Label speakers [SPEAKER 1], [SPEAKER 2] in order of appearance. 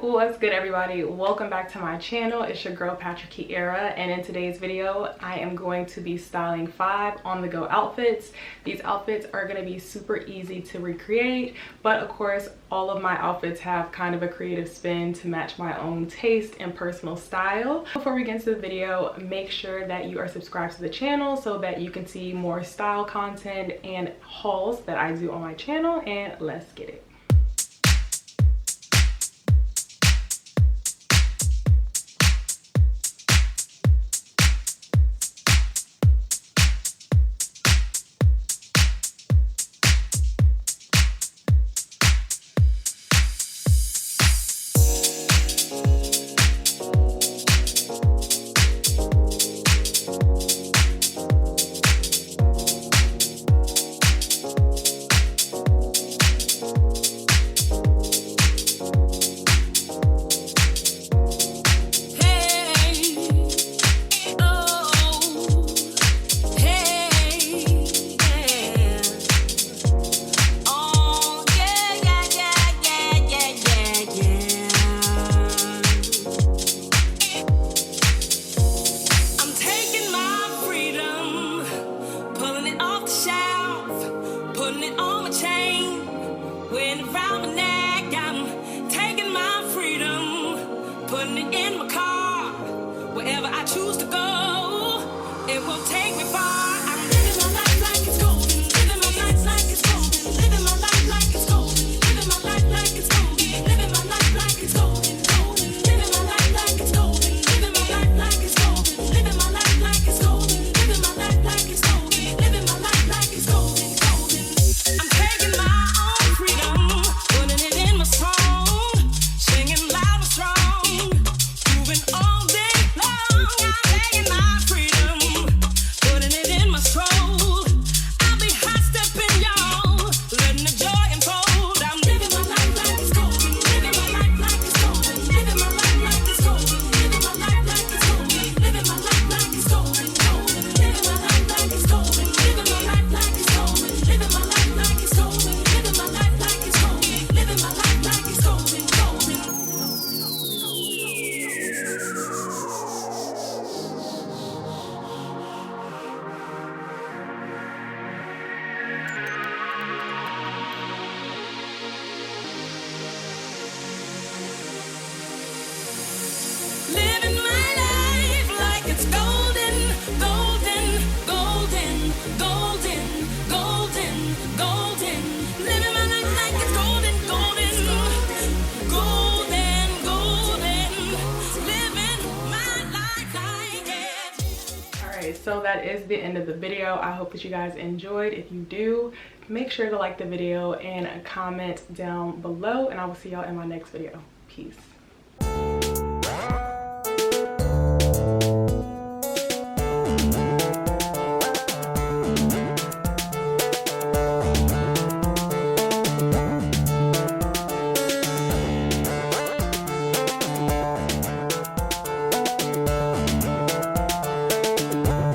[SPEAKER 1] What's good, everybody? Welcome back to my channel. It's your girl Patrick Era, and in today's video I am going to be styling 5 on-the-go outfits. These outfits are going to be super easy to recreate, but of course all of my outfits have kind of a creative spin to match my own taste and personal style. Before we get into the video, make sure that you are subscribed to the channel so that you can see more style content and hauls that I do on my channel, and let's get it.
[SPEAKER 2] Putting it in my car, wherever I choose to go, it will take me far. I'm living my life like it's golden, living my life like it's golden, living my life like it's golden, living my life like it's golden, living my life like it's golden, golden, living my life like it's golden, living my life like it's golden, living my life like it's golden, living my life like it's golden, living my life like it's golden, golden. I'm taking my own freedom, putting it in my song, singing loud and strong. Living my life like it's golden, golden, golden, golden, golden, golden. Living my life like it's golden, golden, golden, golden. Living my life like it.
[SPEAKER 1] Alright, so that is the end of the video. I hope that you guys enjoyed. If you do, make sure to like the video and comment down below, and I will see y'all in my next video. Peace.